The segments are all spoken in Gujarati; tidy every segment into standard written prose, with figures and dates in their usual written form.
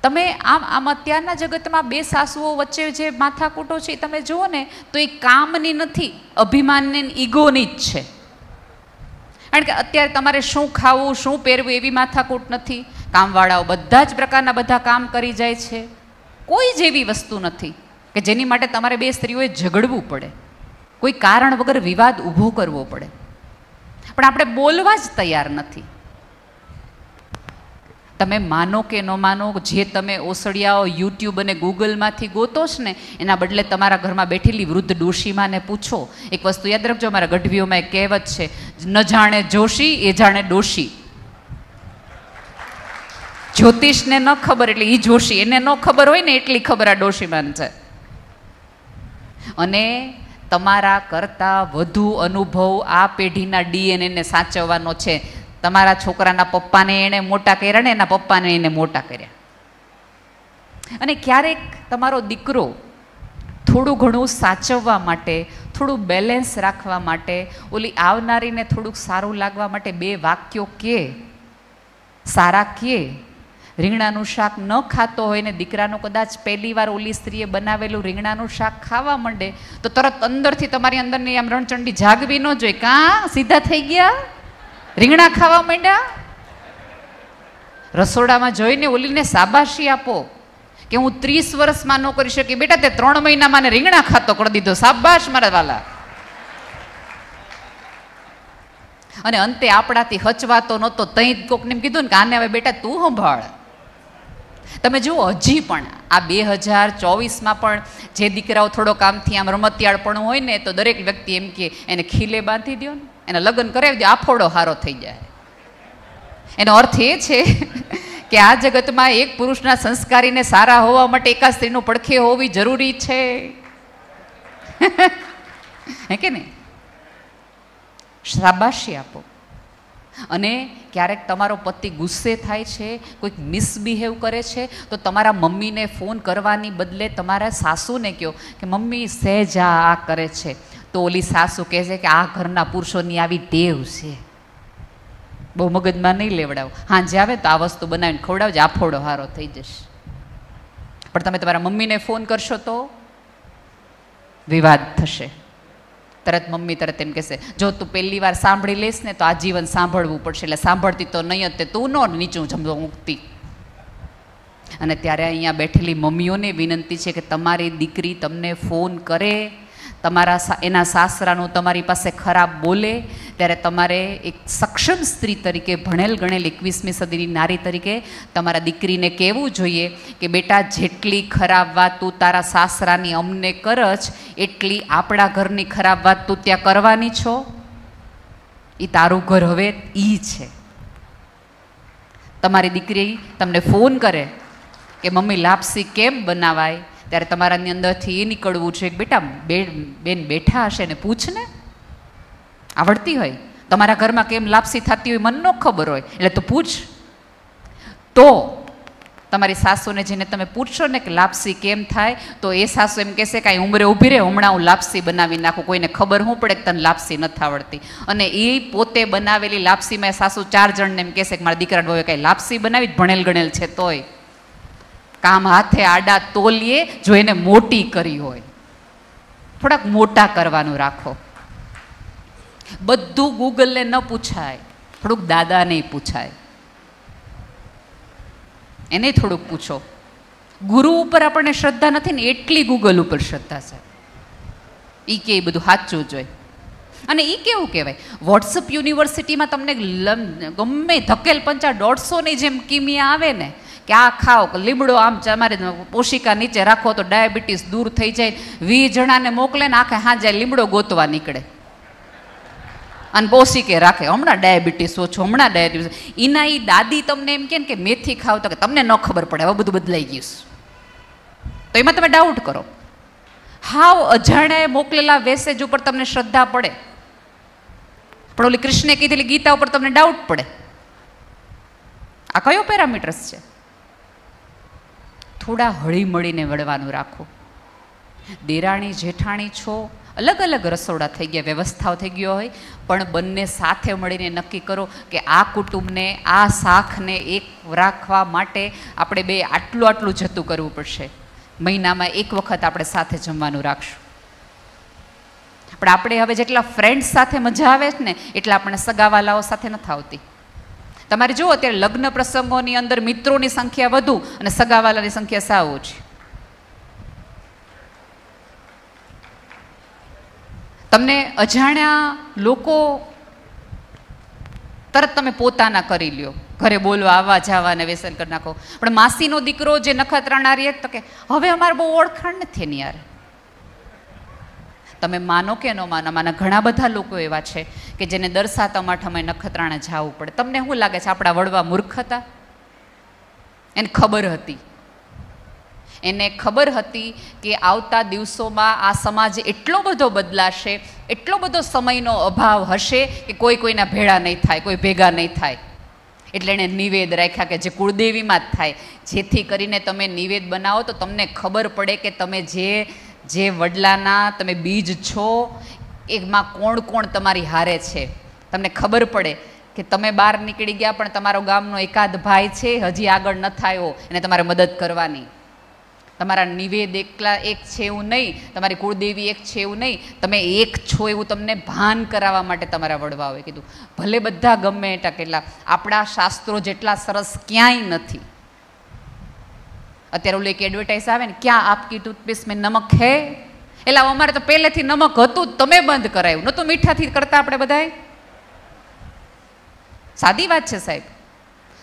તમે આમ અત્યારના જગતમાં બે સાસુઓ વચ્ચે જે માથાકૂટો છે તમે જુઓ ને તો એ કામની નથી, અભિમાનની ઈગોની જ છે. કારણ કે અત્યારે તમારે શું ખાવું શું પહેરવું એવી માથાકૂટ નથી. કામવાળાઓ બધા જ પ્રકારના બધા કામ કરી જાય છે. કોઈ જ એવી વસ્તુ નથી કે જેની માટે તમારે બે સ્ત્રીઓએ ઝઘડવું પડે, કોઈ કારણ વગર વિવાદ ઊભો કરવો પડે. પણ આપણે બોલવા જ તૈયાર નથી. તમે માનો કે ન માનો, જે તમે ઓસડિયાઓ યુટ્યુબ અને ગૂગલમાંથી ગોતો છો ને એના બદલે તમારા ઘરમાં બેઠેલી વૃદ્ધ ડોશીમાને પૂછો. એક વસ્તુ યાદ રાખજો, અમારા ગઢવીઓમાં એક કહેવત છે, ન જાણે જોશી એ જાણે ડોશી. જ્યોતિષને ન ખબર એટલે એ જોશી, એને ન ખબર હોય ને એટલી ખબર આ ડોશીમાન છે. અને તમારા કરતાં વધુ અનુભવ આ પેઢીના ડીએનએને સાચવવાનો છે. તમારા છોકરાના પપ્પાને એણે મોટા કર્યા ને એના પપ્પાને એને મોટા કર્યા. અને ક્યારેક તમારો દીકરો થોડું ઘણું સાચવવા માટે, થોડું બેલેન્સ રાખવા માટે, ઓલી આવનારીને થોડુંક સારું લાગવા માટે બે વાક્યો કહે, સારા કહે. રીંગણાનું શાક ન ખાતો હોય ને દીકરાનું કદાચ પહેલી વાર ઓલી સ્ત્રીએ બનાવેલું રીંગણાનું શાક ખાવા માંડે તો તરત અંદરથી તમારી અંદરની આમ રણચંડી જાગવી ન જોઈએ. કાં સીધા થઈ ગયા, રીંગણા ખાવા માંડ્યા. રસોડામાં જોઈને ઓલીને શાબાશી આપો કે હું 30 વર્ષમાં ન કરી શકી, બેટા તે 3 મહિનામાં ને રીંગણા ખાતો કરી દીધો, શાબાશ મારા વાલા. અને અંતે આપણાથી હચવાતો નહોતો, તઈ કોકને કીધું ને કે આને હવે બેટા તું સંભાળ. તમે જુઓ હજી પણ આ 2024માં પણ જે દીકરાઓ થોડો કામથી આમ રમતિયાળપણું હોય ને તો દરેક વ્યક્તિ એમ કે એને ખીલે બાંધી દો ને, એના લગ્ન કરાવી દો, આફોડો હારો થઈ જાય. એનો અર્થ એ છે કે આ જગતમાં એક પુરુષના સંસ્કારીને સારા હોવા માટે એકા સ્ત્રીનું પડખે હોવી જરૂરી છે. હે કે નહીં? શાબાશી આપો. અને ક્યારેક તમારો પતિ ગુસ્સે થાય છે, કોઈક મિસબિહેવ કરે છે તો તમારા મમ્મીને ફોન કરવાની બદલે તમારા સાસુને કહો કે મમ્મી સહેજ આ કરે છે. તો ઓલી સાસુ કહે છે કે આ ઘરના પુરુષોની આવી ટેવ છે, બહુ મગજમાં નહીં લેવડાવો, હાંજે આવે તો આ વસ્તુ બનાવીને ખવડાવજો, આફોડો હારો થઈ જશે. પણ તમે તમારા મમ્મીને ફોન કરશો તો વિવાદ થશે. તરત મમ્મી તરત એમ કહેશે, જો તું પહેલી વાર સાંભળી લઈશ ને તો આજીવન સાંભળવું પડશે, એટલે સાંભળતી તો નહીં જ તે તું ન નીચું જમવા મૂકતી. અને ત્યારે અહીંયા બેઠેલી મમ્મીઓને વિનંતી છે કે તમારી દીકરી તમને ફોન કરે, એના સાસરાનું તમારી પાસે ખરાબ બોલે, ત્યારે તમારે એક સક્ષમ સ્ત્રી તરીકે, ભણેલ ગણેલ 21મી સદીની નારી તરીકે તમારા દીકરીને કહેવું જોઈએ કે બેટા જેટલી ખરાબ વાત તું તારા સાસરાની અમને કરજ એટલી આપણા ઘરની ખરાબ વાત તું ત્યાં કરવાની છો. એ તારું ઘર હવે ઈ છે. તમારી દીકરી તમને ફોન કરે કે મમ્મી લાપસી કેમ બનાવાય, ત્યારે તમારાની અંદરથી એ નીકળવું છે કે બેટા બેન બેઠા હશે ને પૂછ ને, આવડતી હોય. તમારા ઘરમાં કેમ લાપસી થતી હોય મને ન ખબર હોય એટલે તું પૂછ. તો તમારી સાસુને જેને તમે પૂછશો ને કે લાપસી કેમ થાય તો એ સાસુ એમ કહેશે કાંઈ ઉંમરે ઊભી રહે, હમણાં હું લાપસી બનાવી નાખું, કોઈને ખબર શું પડે કે તને લાપસી નથી આવડતી. અને એ પોતે બનાવેલી લાપસીમાં સાસુ 4 જણને એમ કહેશે કે મારા દીકરાને બહુ કાંઈ લાપસી બનાવી જ ભણેલ ગણેલ છે તોય કામ હાથે આડા તોલીએ જો એને મોટી કરી હોય. થોડાક મોટા કરવાનું રાખો. બધું ગૂગલને ન પૂછાય, થોડુંક દાદાને પૂછાય, એને થોડુંક પૂછો. ગુરુ ઉપર આપણને શ્રદ્ધા નથી ને એટલી ગૂગલ ઉપર શ્રદ્ધા છે. એ કે એ બધું સાચું જ હોય. અને એ કેવું કહેવાય, વોટ્સઅપ યુનિવર્સિટીમાં તમને ગમે ધકેલ પંચા 150ની જેમ કિમિયા આવે ને કે આ ખાઓ, લીમડો આમ તમારે પોષિકા નીચે રાખો તો ડાયાબિટીસ દૂર થઈ જાય. 20 જણાને મોકલે ને આખે હા જાય લીમડો ગોતવા નીકળે અને પોષિકે રાખે, હમણાં ડાયાબિટીસ ઓછો, હમણાં ડાયાબિટીસ. એના એ દાદી તમને એમ કે મેથી ખાવ તો કે તમને ન ખબર પડે, હવે બધું બદલાઈ ગયું તો એમાં તમે ડાઉટ કરો. હાવ અજાણ્યાએ મોકલેલા મેસેજ ઉપર તમને શ્રદ્ધા પડે, પણ ઓલી કૃષ્ણે કીધેલી ગીતા ઉપર તમને ડાઉટ પડે. આ કયો પેરામીટર્સ છે? થોડા હળી મળીને વળવાનું રાખો. દેરાણી જેઠાણી છો અલગ અલગ રસોડા થઈ ગયા, વ્યવસ્થાઓ થઈ ગયો હોય, પણ બંને સાથે મળીને નક્કી કરો કે આ કુટુંબને આ શાખને એક રાખવા માટે આપણે બે આટલું આટલું જતું કરવું પડશે. મહિનામાં એક વખત આપણે સાથે જમવાનું રાખશું. પણ આપણે હવે જેટલા ફ્રેન્ડ્સ સાથે મજા આવે છે ને એટલા આપણને સગાવાલાઓ સાથે નથી આવતી. તમારે જુઓ અત્યારે લગ્ન પ્રસંગોની અંદર મિત્રોની સંખ્યા વધુ અને સગાવાલાની સંખ્યા સાવ ઓછી. તમને અજાણ્યા લોકો તરત તમે પોતાના કરી લ્યો, ઘરે બોલવા આવવા જવા ને વ્યસન કરી નાખો. પણ માસીનો દીકરો જે નખત્રાણા રહે તો કે હવે અમારે બહુ ઓળખાણ નથી એની યાર. તમે માનો કે ન માનો, માના ઘણા બધા લોકો એવા છે કે જેને દર 7 8 નખત્રાણા જવું પડે. તમને શું લાગે છે આપણા વડવા મૂર્ખ હતા? એને ખબર હતી, એને ખબર હતી કે આવતા દિવસોમાં આ સમાજ એટલો બધો બદલાશે, એટલો બધો સમયનો અભાવ હશે કે કોઈ કોઈના ભેળા નહીં થાય, કોઈ ભેગા નહીં થાય. એટલે એણે નિવેદ રાખ્યા કે જે કુળદેવીમાં જ થાય, જેથી કરીને તમે નિવેદ બનાવો તો તમને ખબર પડે કે તમે જે વડલાના તમે બીજ છો એમાં કોણ કોણ તમારી હારે છે. તમને ખબર પડે કે તમે બહાર નીકળી ગયા પણ તમારો ગામનો એકાદ ભાઈ છે હજી આગળ ન થયો, એને તમારે મદદ કરવાની. તમારા નિવેદ એકલા એક છે એવું નહીં, તમારી કુળદેવી એક છે એવું નહીં, તમે એક છો એવું તમને ભાન કરાવવા માટે તમારા વડવાઓએ કીધું. ભલે બધા ગમે એટલા કેટલા, આપણા શાસ્ત્રો જેટલા સરસ ક્યાંય નથી. અત્યારે ઓલી એક એડવર્ટાઇઝ આવે ને, ક્યાં આપકી ટૂથપેસ્ટ મેં નમક હે? એટલે અમારે તો પહેલેથી નમક હતું જ, તમે બંધ કરાયું નતું. મીઠાથી કરતા આપણે બધાએ. સાદી વાત છે સાહેબ.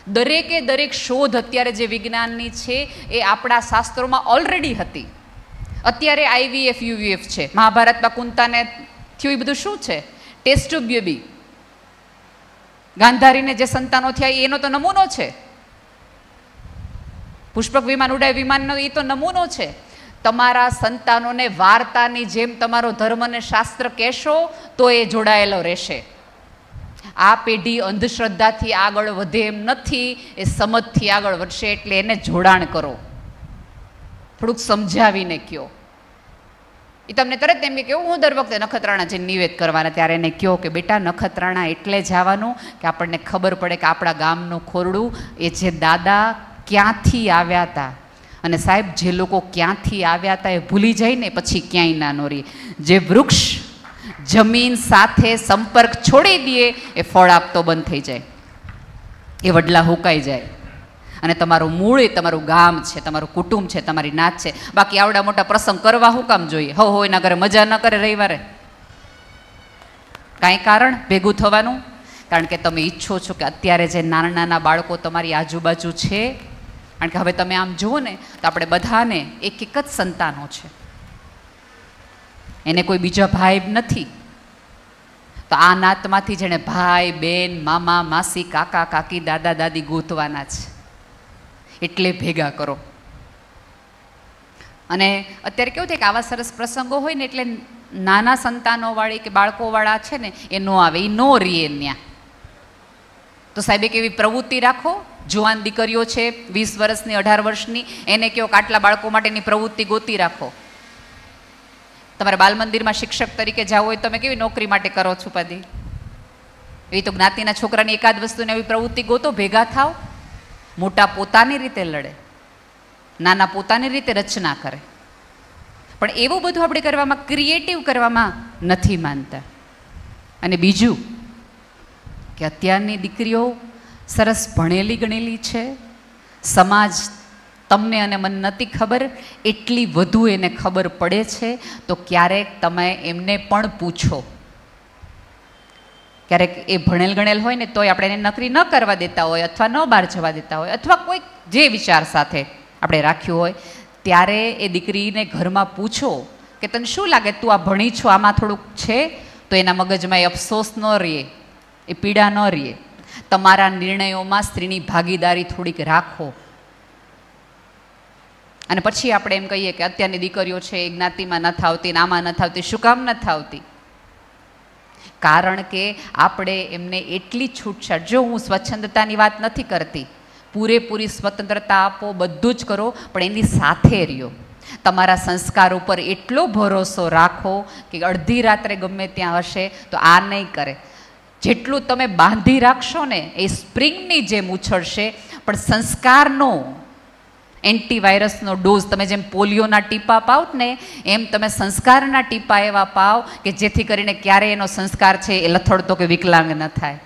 દરેકે દરેક શોધ અત્યારે જે વિજ્ઞાનની છે એ આપણા શાસ્ત્રોમાં ઓલરેડી હતી. અત્યારે IVF UVF છે. મહાભારતમાં કુંતાને થયું એ બધું શું છે? Test tube baby. ગાંધારીને જે સંતાનો થયા એનો તો નમૂનો છે. પુષ્પક વિમાન ઉડાય વિમાનનો એ તો નમૂનો છે. તમારા સંતાનોને વાર્તાની જેમ તમારો ધર્મ અને શાસ્ત્ર કહેશો તો એ જોડાયેલો રહેશે. આ પેઢી અંધશ્રદ્ધાથી આગળ વધે એમ નથી, એ સમજથી આગળ વધશે. એટલે એને જોડાણ કરો, થોડુંક સમજાવીને કહો. એ તમને તરત એમ કે હું દર વખતે નખત્રાણા જઈને નિવેદ કરવાના, ત્યારે એને કહો કે બેટા નખત્રાણા એટલે જવાનું કે આપણને ખબર પડે કે આપણા ગામનું ખોરડું એ જે દાદા ક્યાંથી આવ્યા હતા. અને સાહેબ જે લોકો ક્યાંથી આવ્યા હતા એ ભૂલી જાય ને પછી ક્યાંય ના નો રહે. જે વૃક્ષ જમીન સાથે સંપર્ક છોડી દે એ ફળ આપતો બંધ થઈ જાય, એ વડલા હુકાઈ જાય. અને તમારું મૂળ એ તમારું ગામ છે, તમારું કુટુંબ છે, તમારી નાત છે. બાકી આવડા મોટા પ્રસંગ કરવા શું કામ જોઈએ? હો એના ઘરે મજા ન કરે રવિવારે? કાંઈ કારણ ભેગું થવાનું? કારણ કે તમે ઈચ્છો છો કે અત્યારે જે નાના નાના બાળકો તમારી આજુબાજુ છે, કારણ કે હવે તમે આમ જુઓ ને તો આપણે બધાને એક એક જ સંતાનો છે, એને કોઈ બીજા ભાઈ નથી. તો આ નાતમાંથી જેણે ભાઈ બેન મામા માસી કાકા કાકી દાદા દાદી ગોતવાના છે. એટલે ભેગા કરો. અને અત્યારે કેવું થાય કે આવા સરસ પ્રસંગો હોય ને એટલે નાના સંતાનોવાળી કે બાળકોવાળા છે ને એ નો આવે, એ નો રીએ ત્યાં. તો સાહેબ એક એવી પ્રવૃત્તિ રાખો, જુવાન દીકરીઓ છે 20 વર્ષની 18 વર્ષની, એને કહો કે આટલા બાળકો માટેની પ્રવૃત્તિ ગોતી રાખો. તમારે બાલ મંદિરમાં શિક્ષક તરીકે જવું હોય તમે કેવી નોકરી માટે કરો છો પદી? એવી તો જ્ઞાતિના છોકરાની એકાદ વસ્તુને એવી પ્રવૃત્તિ ગોતો, ભેગા થાવ. મોટા પોતાની રીતે લડે, નાના પોતાની રીતે રચના કરે. પણ એવું બધું આપણે કરવામાં, ક્રિએટિવ કરવામાં નથી માનતા. અને બીજું કે અત્યારની દીકરીઓ સરસ ભણેલી ગણેલી છે, સમાજ તમને અને મને નથી ખબર એટલી વધુ એને ખબર પડે છે. તો ક્યારેક તમે એમને પણ પૂછો. ક્યારેક એ ભણેલ ગણેલ હોય ને તોય આપણે એને નોકરી ન કરવા દેતા હોય, અથવા ન બહાર જવા દેતા હોય, અથવા કોઈક જે વિચાર સાથે આપણે રાખ્યું હોય, ત્યારે એ દીકરીને ઘરમાં પૂછો કે તને શું લાગે, તું આ ભણી છો આમાં થોડુંક છે? તો એના મગજમાં એ અફસોસ ન રહે, એ પીડા ન રહે. તમારા નિર્ણયોમાં સ્ત્રીની ભાગીદારી થોડીક રાખો. અને પછી આપણે એમ કહીએ કે અત્યારની દીકરીઓ છે એ જ્ઞાતિમાં નથી આવતી, આમાં નથી આવતી. શું કામ નથી આવતી? કારણ કે આપણે એમને એટલી છૂટછાટ, જો હું સ્વચ્છંદતાની વાત નથી કરતી, પૂરેપૂરી સ્વતંત્રતા આપો, બધું જ કરો, પણ એની સાથે રહ્યો. તમારા સંસ્કાર ઉપર એટલો ભરોસો રાખો કે અડધી રાત્રે ગમે ત્યાં હશે તો આ નહીં કરે. જેટલું તમે બાંધી રાખશો ને એ સ્પ્રિંગની જેમ ઉછળશે, પણ સંસ્કારનો એન્ટીવાયરસનો ડોઝ તમે જેમ પોલિયોના ટીપા પાવ ને એમ તમે સંસ્કારના ટીપા એવા પાવ કે જેથી કરીને ક્યારેય એનો સંસ્કાર છે એ લથડતો કે વિકલાંગ ન થાય.